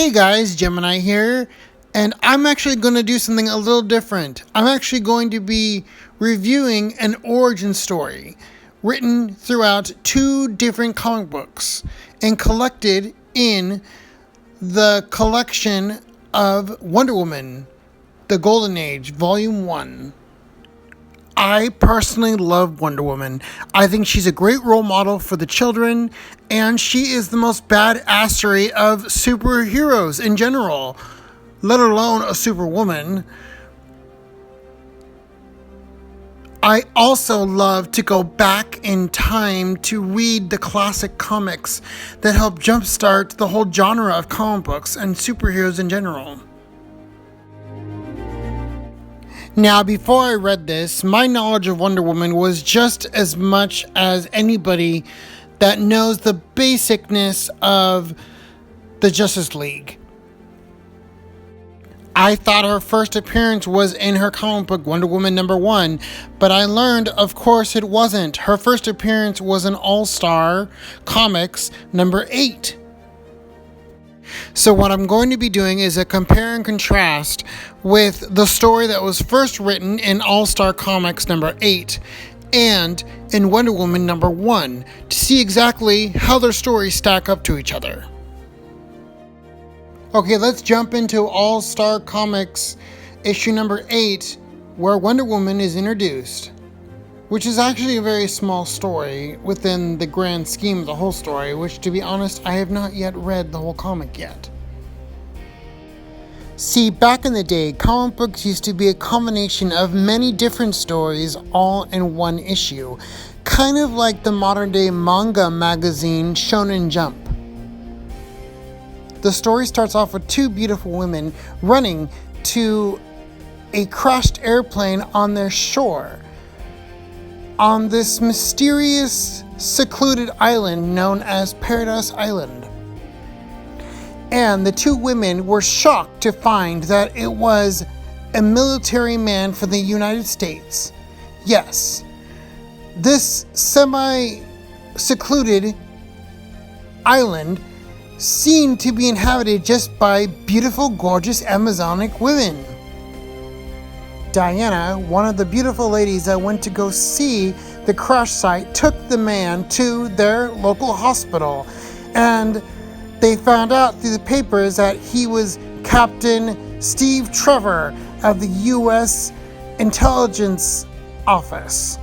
Hey guys, Gemini here, and I'm actually going to do something a little different. I'm actually going to be reviewing an origin story written throughout two different comic books and collected in the collection of Wonder Woman, The Golden Age, Volume 1. I personally love Wonder Woman. I think she's a great role model for the children, and she is the most badassery of superheroes in general, let alone a superwoman. I also love to go back in time to read the classic comics that help jumpstart the whole genre of comic books and superheroes in general. Now, before I read this, my knowledge of Wonder Woman was just as much as anybody that knows the basicness of the Justice League. I thought her first appearance was in her comic book Wonder Woman #1, but I learned, of course, it wasn't. Her first appearance was in All-Star Comics #8. So what I'm going to be doing is a compare and contrast with the story that was first written in All-Star Comics #8 and in Wonder Woman #1 to see exactly how their stories stack up to each other. Okay, let's jump into All-Star Comics issue #8, where Wonder Woman is introduced, which is actually a very small story within the grand scheme of the whole story, which, to be honest, I have not yet read the whole comic yet. See, back in the day, comic books used to be a combination of many different stories all in one issue, kind of like the modern day manga magazine Shonen Jump. The story starts off with two beautiful women running to a crashed airplane on their shore, on this mysterious, secluded island known as Paradise Island. And the two women were shocked to find that it was a military man from the United States. Yes, this semi-secluded island seemed to be inhabited just by beautiful, gorgeous Amazonic women. Diana, one of the beautiful ladies that went to go see the crash site, took the man to their local hospital, and they found out through the papers that he was Captain Steve Trevor of the U.S. Intelligence Office.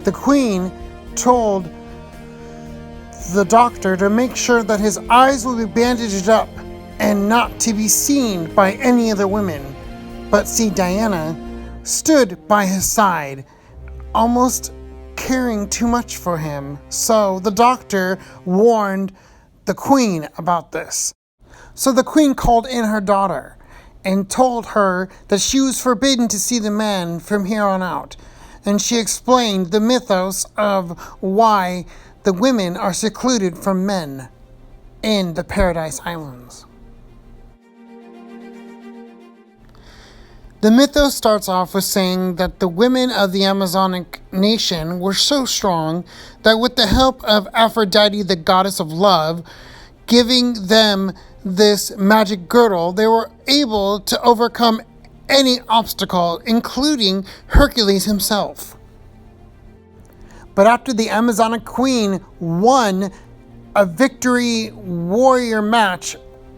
The Queen told the doctor to make sure that his eyes would be bandaged up and not to be seen by any other women. But see, Diana stood by his side, almost caring too much for him. So the doctor warned the Queen about this. So the Queen called in her daughter and told her that she was forbidden to see the man from here on out. And she explained the mythos of why the women are secluded from men in the Paradise Islands. The mythos starts off with saying that the women of the Amazonic nation were so strong that with the help of Aphrodite, the goddess of love, giving them this magic girdle, they were able to overcome any obstacle, including Hercules himself. But after the Amazonic Queen won a victory warrior match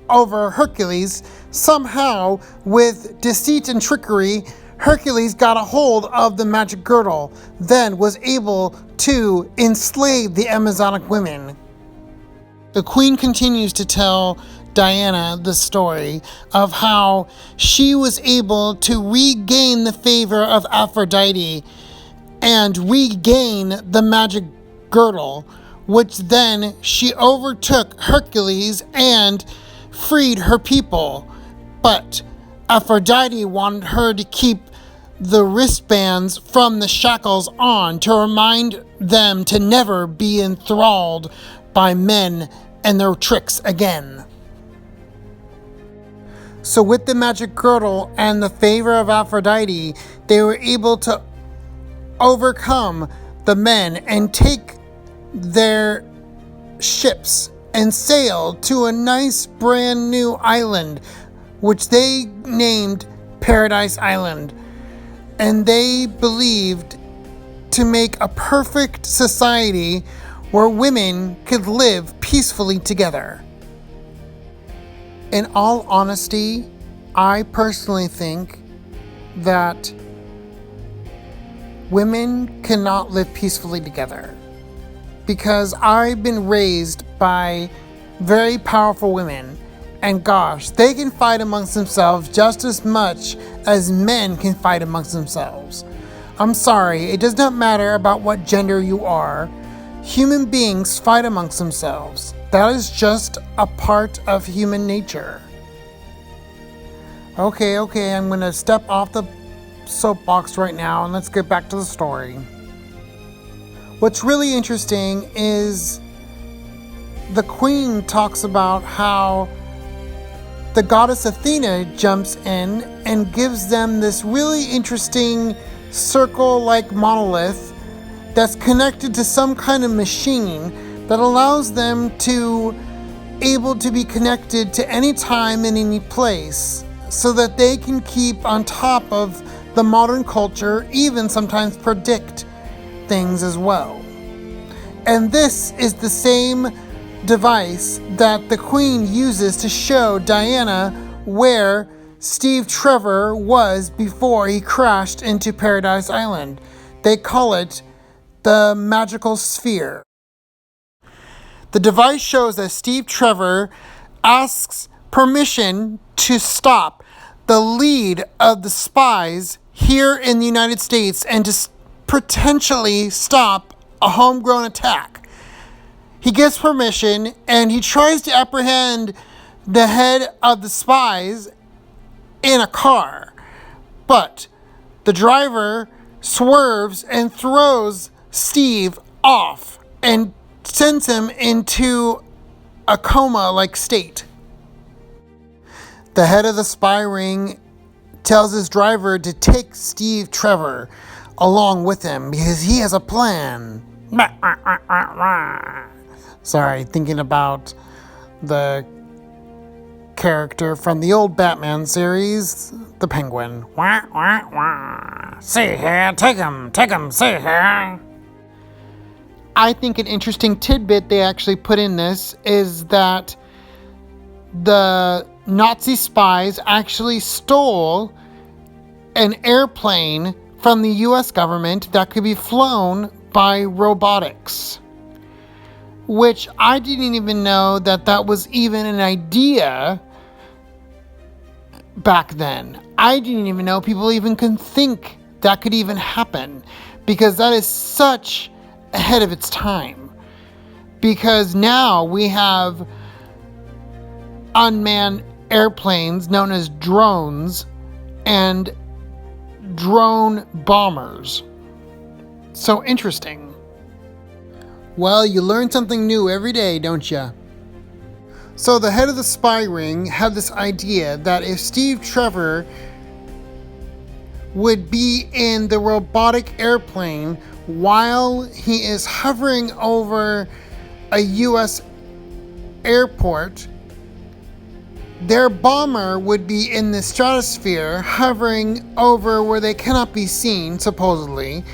over Hercules, somehow, with deceit and trickery, Hercules got a hold of the magic girdle, then was able to enslave the Amazonic women. The Queen continues to tell Diana the story of how she was able to regain the favor of Aphrodite and regain the magic girdle, which then she overtook Hercules and freed her people. But Aphrodite wanted her to keep the wristbands from the shackles on to remind them to never be enthralled by men and their tricks again. So with the magic girdle and the favor of Aphrodite, they were able to overcome the men and take their ships and sailed to a nice brand new island, which they named Paradise Island. And they believed to make a perfect society where women could live peacefully together. In all honesty, I personally think that women cannot live peacefully together, because I've been raised by very powerful women, and gosh, they can fight amongst themselves just as much as men can fight amongst themselves. I'm sorry, it does not matter about what gender you are. Human beings fight amongst themselves. That is just a part of human nature. Okay, I'm gonna step off the soapbox right now and let's get back to the story. What's really interesting is the queen talks about how the goddess Athena jumps in and gives them this really interesting circle-like monolith that's connected to some kind of machine that allows them to able to be connected to any time and any place, so that they can keep on top of the modern culture, even sometimes predict things as well. And this is the same device that the queen uses to show Diana where Steve Trevor was before he crashed into Paradise Island. They call it the magical sphere. The device shows that Steve Trevor asks permission to stop the lead of the spies here in the United States and to potentially stop a homegrown attack. He gets permission and he tries to apprehend the head of the spies in a car, but the driver swerves and throws Steve off and sends him into a coma-like state. The head of the spy ring tells his driver to take Steve Trevor along with him because he has a plan. Sorry, thinking about the character from the old Batman series, the Penguin. See here, take him, see here. I think an interesting tidbit they actually put in this is that the Nazi spies actually stole an airplane from the US government that could be flown by robotics, which I didn't even know that was even an idea back then. I didn't even know people even could think that could even happen, because that is such ahead of its time. Because now we have unmanned airplanes known as drones and drone bombers. So interesting. Well, you learn something new every day, don't you? So the head of the spy ring had this idea that if Steve Trevor would be in the robotic airplane while he is hovering over a US airport, their bomber would be in the stratosphere hovering over where they cannot be seen, supposedly,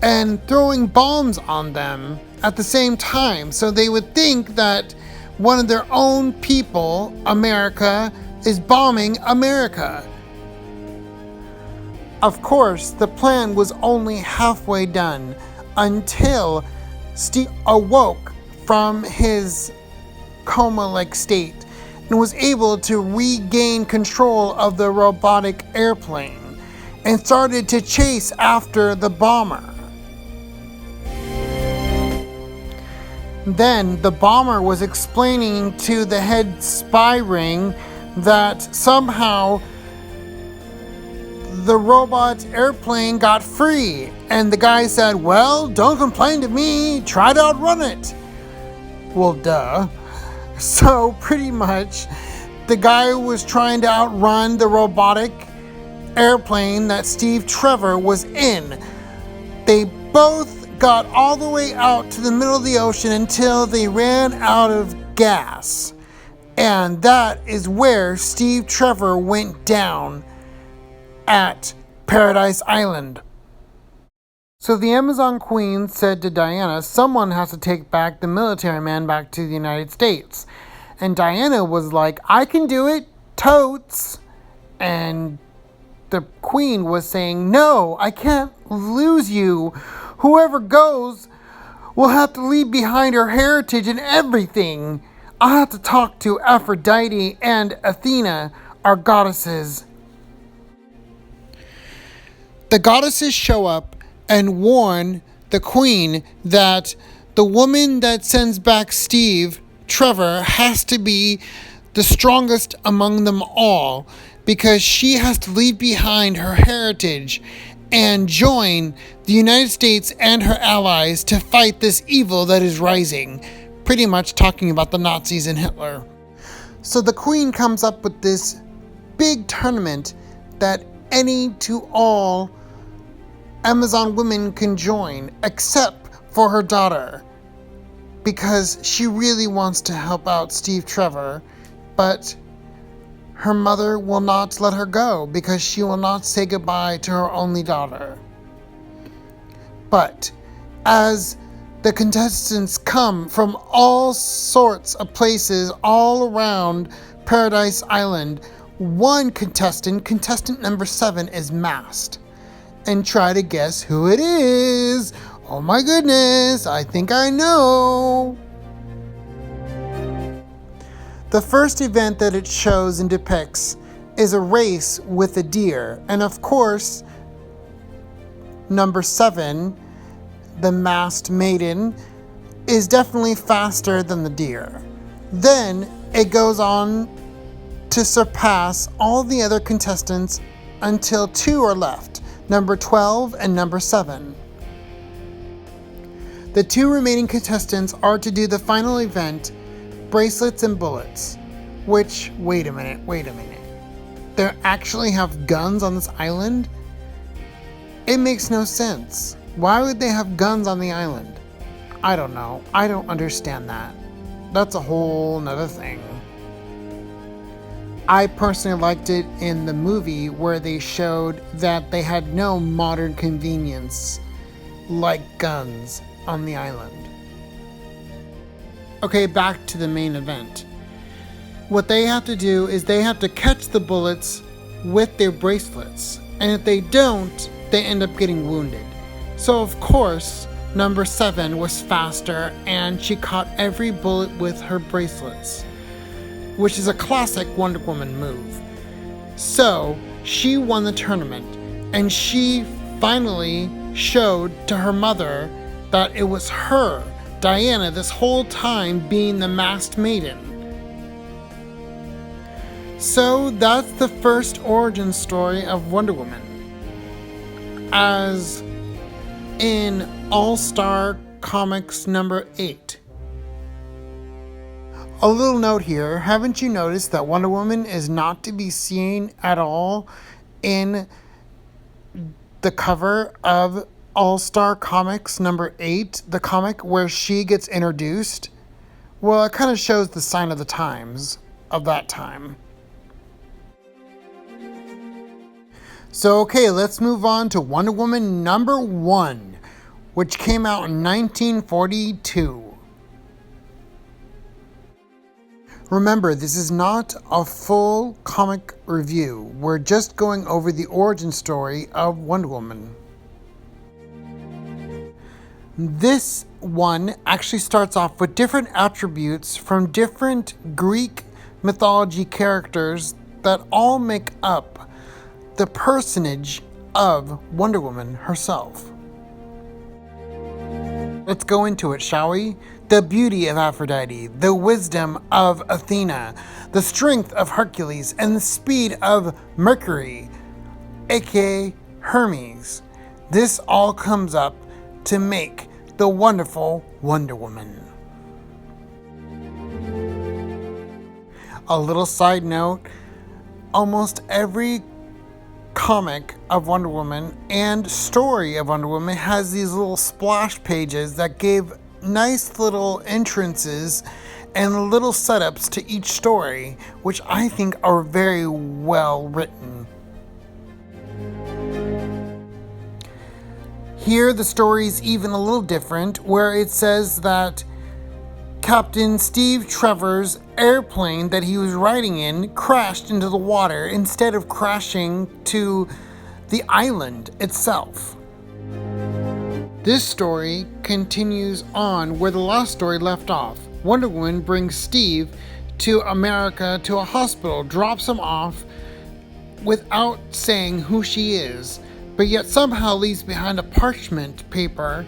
and throwing bombs on them at the same time. So they would think that one of their own people, America, is bombing America. Of course, the plan was only halfway done until Steve awoke from his coma-like state and was able to regain control of the robotic airplane and started to chase after the bomber. Then the bomber was explaining to the head spy ring that somehow the robot airplane got free, and the guy said, "Well, don't complain to me, try to outrun it." Well, duh. So pretty much the guy was trying to outrun the robotic airplane that Steve Trevor was in. They both got all the way out to the middle of the ocean until they ran out of gas. And that is where Steve Trevor went down at Paradise Island. So the Amazon Queen said to Diana, someone has to take back the military man back to the United States. And Diana was like, I can do it, totes. And the Queen was saying, no, I can't lose you. Whoever goes will have to leave behind her heritage and everything. I'll have to talk to Aphrodite and Athena, our goddesses. The goddesses show up and warn the Queen that the woman that sends back Steve Trevor has to be the strongest among them all, because she has to leave behind her heritage and join the United States and her allies to fight this evil that is rising. Pretty much talking about the Nazis and Hitler. So the Queen comes up with this big tournament that any to all Amazon women can join, except for her daughter, because she really wants to help out Steve Trevor, but her mother will not let her go because she will not say goodbye to her only daughter. But as the contestants come from all sorts of places all around Paradise Island, one contestant number 7, is masked. And try to guess who it is. Oh my goodness, I think I know. The first event that it shows and depicts is a race with a deer. And of course, number 7, the masked maiden, is definitely faster than the deer. Then it goes on to surpass all the other contestants until 2 are left, number 12 and number 7. The 2 remaining contestants are to do the final event, bracelets and bullets, which, wait a minute. They actually have guns on this island? It makes no sense. Why would they have guns on the island? I don't know. I don't understand that. That's a whole nother thing. I personally liked it in the movie where they showed that they had no modern convenience like guns on the island. Okay, back to the main event. What they have to do is they have to catch the bullets with their bracelets. And if they don't, they end up getting wounded. So of course, number 7 was faster and she caught every bullet with her bracelets, which is a classic Wonder Woman move. So she won the tournament, and she finally showed to her mother that it was her, Diana, this whole time being the masked maiden. So that's the first origin story of Wonder Woman. As in All-Star Comics number 8. A little note here, haven't you noticed that Wonder Woman is not to be seen at all in the cover of All-Star Comics number 8, the comic where she gets introduced? Well, it kind of shows the sign of the times of that time. So, okay, let's move on to Wonder Woman number 1, which came out in 1942. Remember, this is not a full comic review. We're just going over the origin story of Wonder Woman. This one actually starts off with different attributes from different Greek mythology characters that all make up the personage of Wonder Woman herself. Let's go into it, shall we? The beauty of Aphrodite, the wisdom of Athena, the strength of Hercules, and the speed of Mercury, aka Hermes. This all comes up to make the wonderful Wonder Woman. A little side note, almost every comic of Wonder Woman and story of Wonder Woman has these little splash pages that give nice little entrances and little setups to each story, which I think are very well written. Here, the story is even a little different, where it says that Captain Steve Trevor's airplane that he was riding in crashed into the water instead of crashing to the island itself. This story continues on where the last story left off. Wonder Woman brings Steve to America to a hospital, drops him off without saying who she is, but yet somehow leaves behind a parchment paper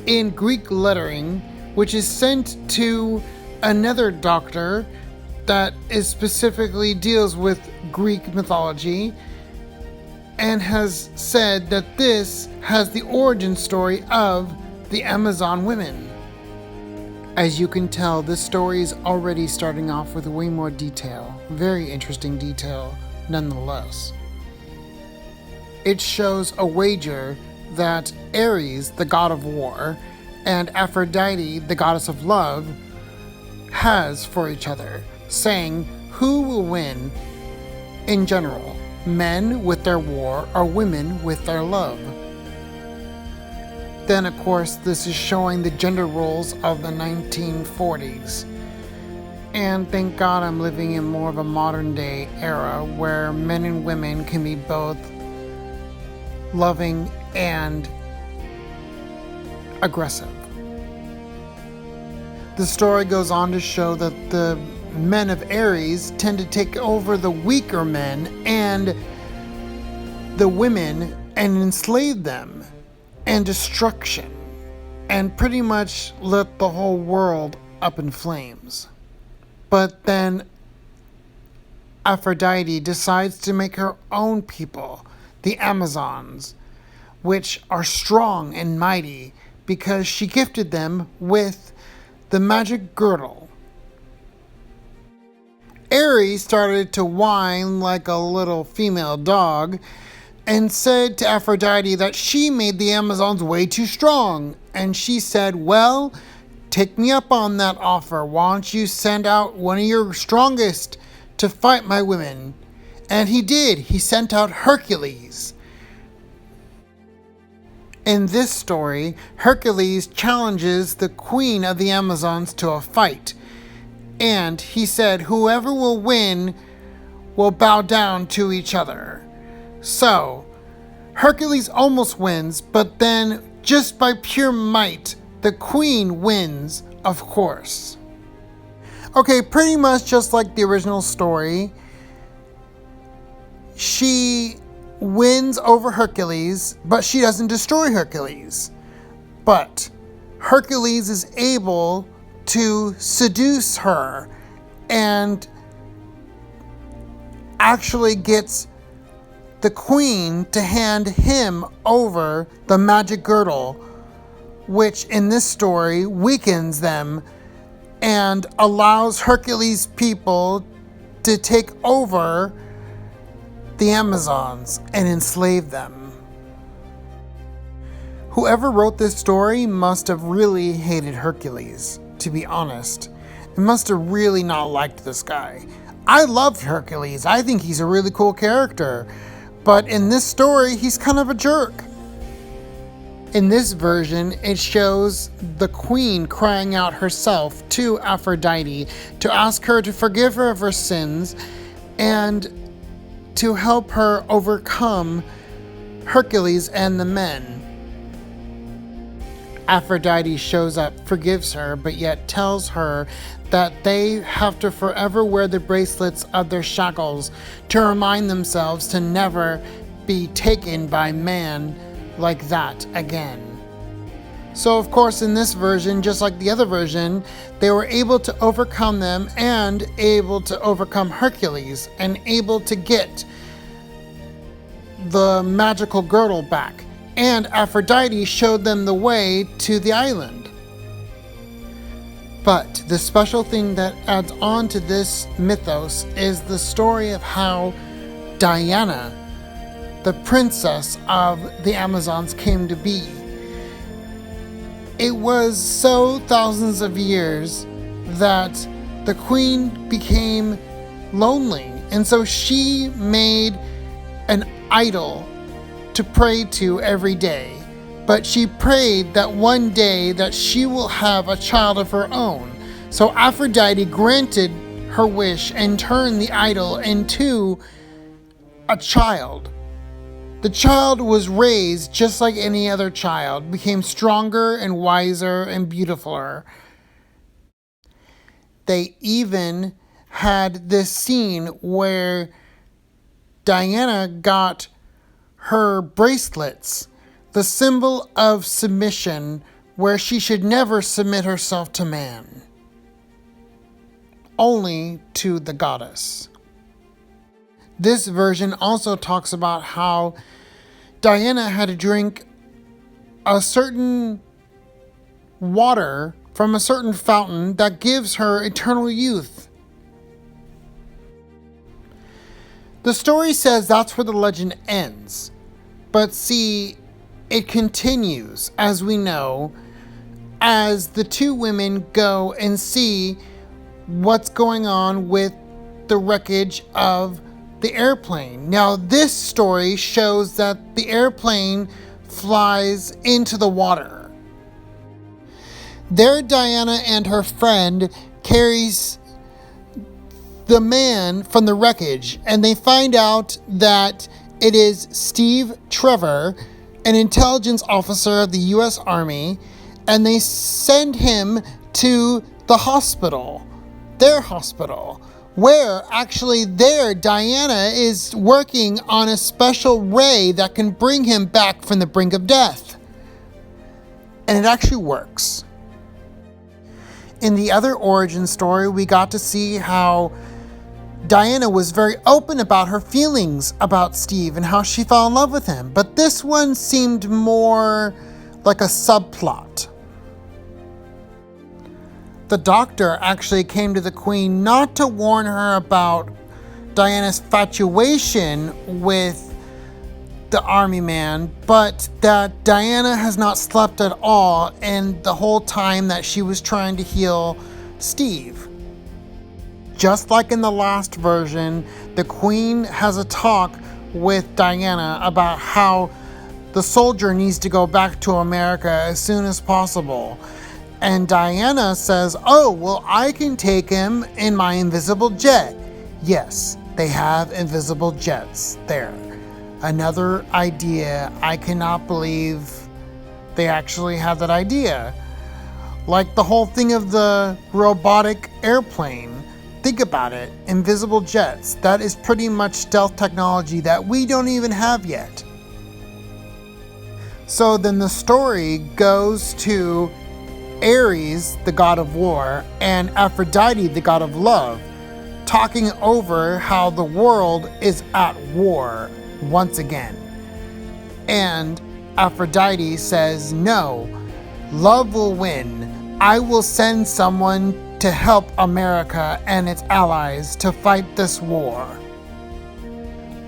in Greek lettering, which is sent to another doctor that is specifically deals with Greek mythology, and has said that this has the origin story of the Amazon women. As you can tell, this story is already starting off with way more detail. Very interesting detail, nonetheless. It shows a wager that Ares, the god of war, and Aphrodite, the goddess of love, has for each other, saying who will win in general, men with their war or women with their love. Then, of course, this is showing the gender roles of the 1940s. And thank God I'm living in more of a modern day era where men and women can be both loving and aggressive. The story goes on to show that the men of Ares tend to take over the weaker men and the women and enslave them, and destruction, and pretty much lit the whole world up in flames. But then Aphrodite decides to make her own people, the Amazons, which are strong and mighty because she gifted them with the magic girdle. Ares started to whine like a little female dog and said to Aphrodite that she made the Amazons way too strong. And she said, well, take me up on that offer. Why don't you send out one of your strongest to fight my women? And he did. He sent out Hercules. In this story, Hercules challenges the queen of the Amazons to a fight. And he said, whoever will win will bow down to each other. So, Hercules almost wins, but then, just by pure might, the queen wins, of course. Okay, pretty much just like the original story, she wins over Hercules, but she doesn't destroy Hercules. But Hercules is able to seduce her and actually gets the queen to hand him over the magic girdle, which in this story weakens them and allows Hercules' people to take over the Amazons and enslave them. Whoever wrote this story must have really hated Hercules, to be honest. It must have really not liked this guy. I loved Hercules. I think he's a really cool character. But in this story, he's kind of a jerk. In this version, it shows the queen crying out herself to Aphrodite to ask her to forgive her of her sins and to help her overcome Hercules and the men. Aphrodite shows up, forgives her, but yet tells her that they have to forever wear the bracelets of their shackles to remind themselves to never be taken by man like that again. So of course in this version, just like the other version, they were able to overcome them and able to overcome Hercules and able to get the magical girdle back. And Aphrodite showed them the way to the island. But the special thing that adds on to this mythos is the story of how Diana, the princess of the Amazons, came to be. It was so thousands of years that the queen became lonely. And so she made an idol to pray to every day. But she prayed that one day that she will have a child of her own. So Aphrodite granted her wish and turned the idol into a child. The child was raised just like any other child, became stronger and wiser and beautifuler. They even had this scene where Diana got her bracelets, the symbol of submission, where she should never submit herself to man, only to the goddess. This version also talks about how Diana had to drink a certain water from a certain fountain that gives her eternal youth. The story says that's where the legend ends. But see, it continues, as we know, as the two women go and see what's going on with the wreckage of the airplane. Now, this story shows that the airplane flies into the water. There, Diana and her friend carries the man from the wreckage, and they find out that it is Steve Trevor, an intelligence officer of the U.S. Army, and they send him to the hospital, their hospital, where actually Diana is working on a special ray that can bring him back from the brink of death. And it actually works. In the other origin story, we got to see how Diana was very open about her feelings about Steve and how she fell in love with him. But this one seemed more like a subplot. The doctor actually came to the queen not to warn her about Diana's infatuation with the army man, but that Diana has not slept at all in the whole time that she was trying to heal Steve. Just like in the last version, the queen has a talk with Diana about how the soldier needs to go back to America as soon as possible. And Diana says, "Oh, well, I can take him in my invisible jet." Yes, they have invisible jets there. Another idea. I cannot believe they actually have that idea. Like the whole thing of the robotic airplane. Think about it. Invisible jets. That is pretty much stealth technology that we don't even have yet. So then the story goes to Ares, the god of war, and Aphrodite, the god of love, talking over how the world is at war once again. And Aphrodite says, "No, love will win. I will send someone to help America and its allies to fight this war."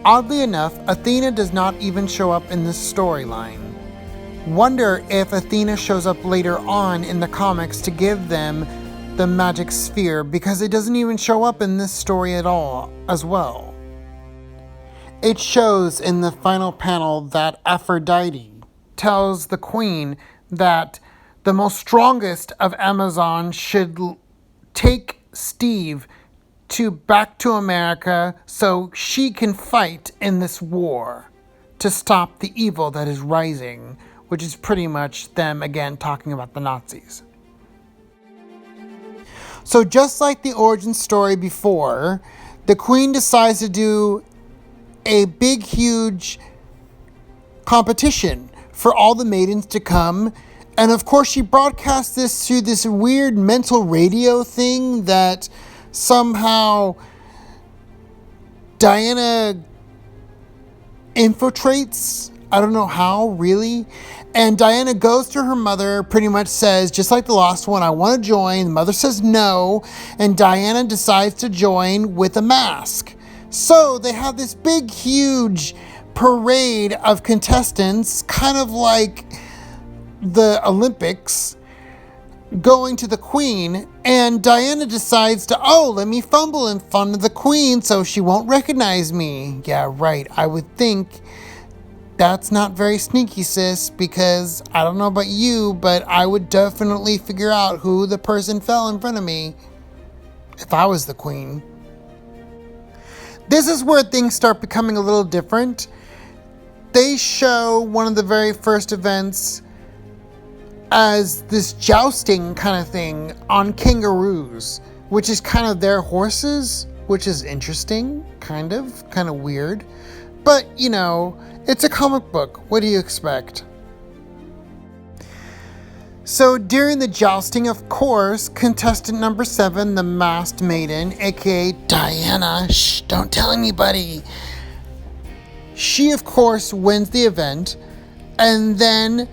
Oddly enough, Athena does not even show up in this storyline. Wonder if Athena shows up later on in the comics to give them the magic sphere, because it doesn't even show up in this story at all as well. It shows in the final panel that Aphrodite tells the queen that the most strongest of Amazon should take Steve back to America so she can fight in this war to stop the evil that is rising, which is pretty much them again talking about the Nazis. So just like the origin story before, the queen decides to do a big, huge competition for all the maidens to come. And of course, she broadcasts this through this weird mental radio thing that somehow Diana infiltrates. I don't know how, really. And Diana goes to her mother, pretty much says, just like the last one, "I want to join." The mother says no, and Diana decides to join with a mask. So they have this big, huge parade of contestants, kind of like the Olympics. going to the queen, and Diana decides to, let me fumble in front of the queen so she won't recognize me. Yeah, right. I would think that's not very sneaky, sis, because I don't know about you, but I would definitely figure out who the person fell in front of me if I was the queen. This is where things start becoming a little different. They show one of the very first events as this jousting kind of thing on kangaroos, which is kind of their horses, which is interesting, kind of weird. But, it's a comic book. What do you expect? So during the jousting, of course, contestant number 7, the masked maiden, aka Diana, don't tell anybody. She, of course, wins the event, and then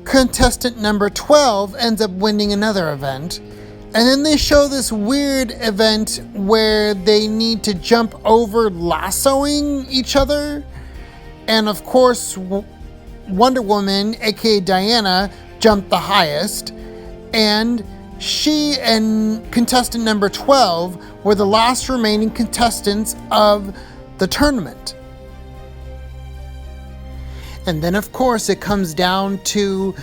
contestant number 12 ends up winning another event. And then they show this weird event where they need to jump over lassoing each other. And of course, Wonder Woman, aka Diana, jumped the highest. And she and contestant number 12 were the last remaining contestants of the tournament. And then, of course, it comes down to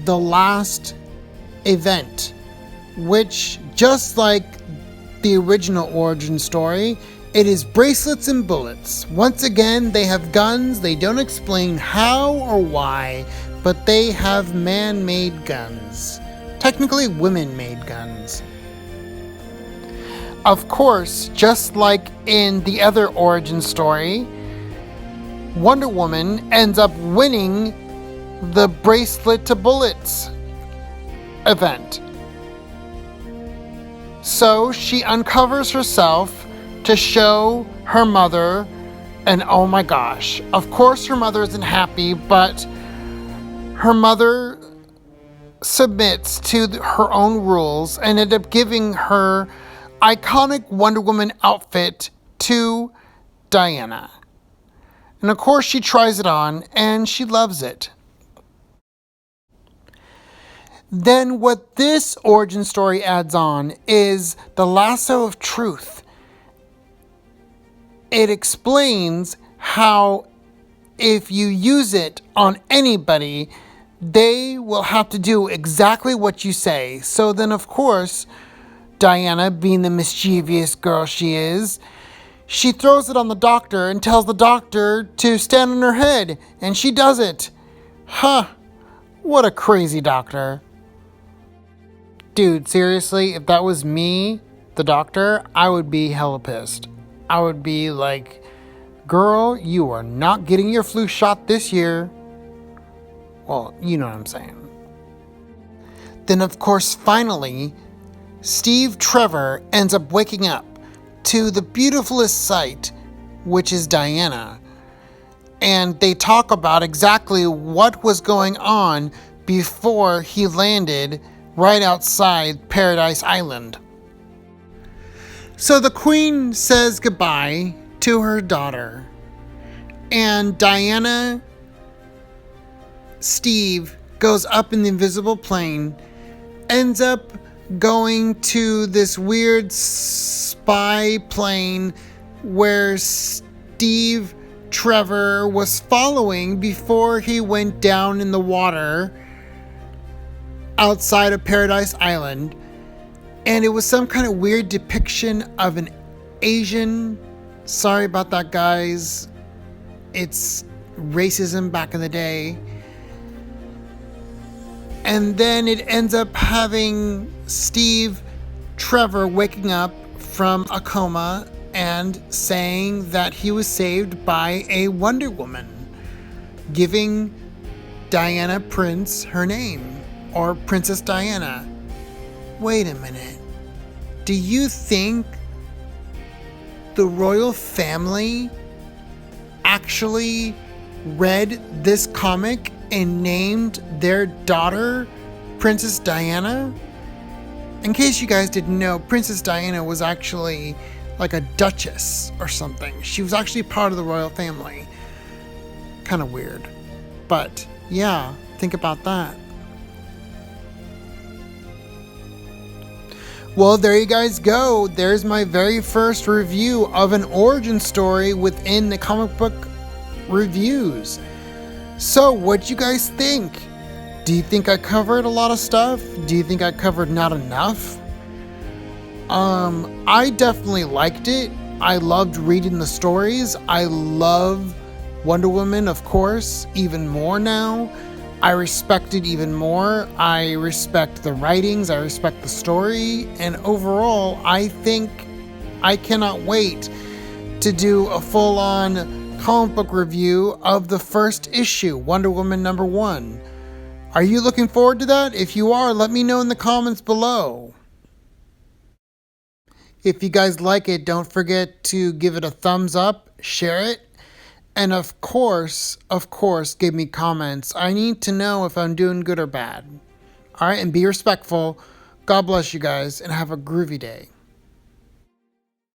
the last event, which, just like the original origin story, it is bracelets and bullets. Once again, they have guns. They don't explain how or why, but they have man-made guns. Technically, women-made guns. Of course, just like in the other origin story, Wonder Woman ends up winning the bracelet to bullets event. So she uncovers herself to show her mother, and oh my gosh, of course her mother isn't happy, but her mother submits to her own rules and ended up giving her iconic Wonder Woman outfit to Diana. And of course she tries it on and she loves it. Then what this origin story adds on is the lasso of truth. It explains how if you use it on anybody, they will have to do exactly what you say. So then, of course, Diana, being the mischievous girl she is, she throws it on the doctor and tells the doctor to stand on her head, and she does it. What a crazy doctor. Dude, seriously, if that was me, the doctor, I would be hella pissed. I would be like, girl, you are not getting your flu shot this year. Well, you know what I'm saying. Then, of course, finally, Steve Trevor ends up waking up to the beautifulest sight, which is Diana. And they talk about exactly what was going on before he landed right outside Paradise Island. So the Queen says goodbye to her daughter. And Diana, Steve, goes up in the invisible plane, ends up going to this weird spy plane where Steve Trevor was following before he went down in the water outside of Paradise Island. And it was some kind of weird depiction of an Asian. Sorry about that, guys. It's racism back in the day. And then it ends up having Steve Trevor waking up from a coma and saying that he was saved by a Wonder Woman, giving Diana Prince her name, or Princess Diana. Wait a minute. Do you think the royal family actually read this comic and named their daughter Princess Diana? In case you guys didn't know, Princess Diana was actually like a duchess or something. She was actually part of the royal family. Kind of weird. But yeah, think about that. Well, there you guys go. There's my very first review of an origin story within the comic book reviews. So, what you guys think? Do you think I covered a lot of stuff? Do you think I covered not enough? I definitely liked it. I loved reading the stories. I love Wonder Woman, of course, even more now. I respect it even more. I respect the writings. I respect the story. And overall, I think I cannot wait to do a full-on comic book review of the first issue, Wonder Woman #1. Are you looking forward to that? If you are, let me know in the comments below. If you guys like it, don't forget to give it a thumbs up, share it, and of course, give me comments. I need to know if I'm doing good or bad. All right, and be respectful. God bless you guys, and have a groovy day.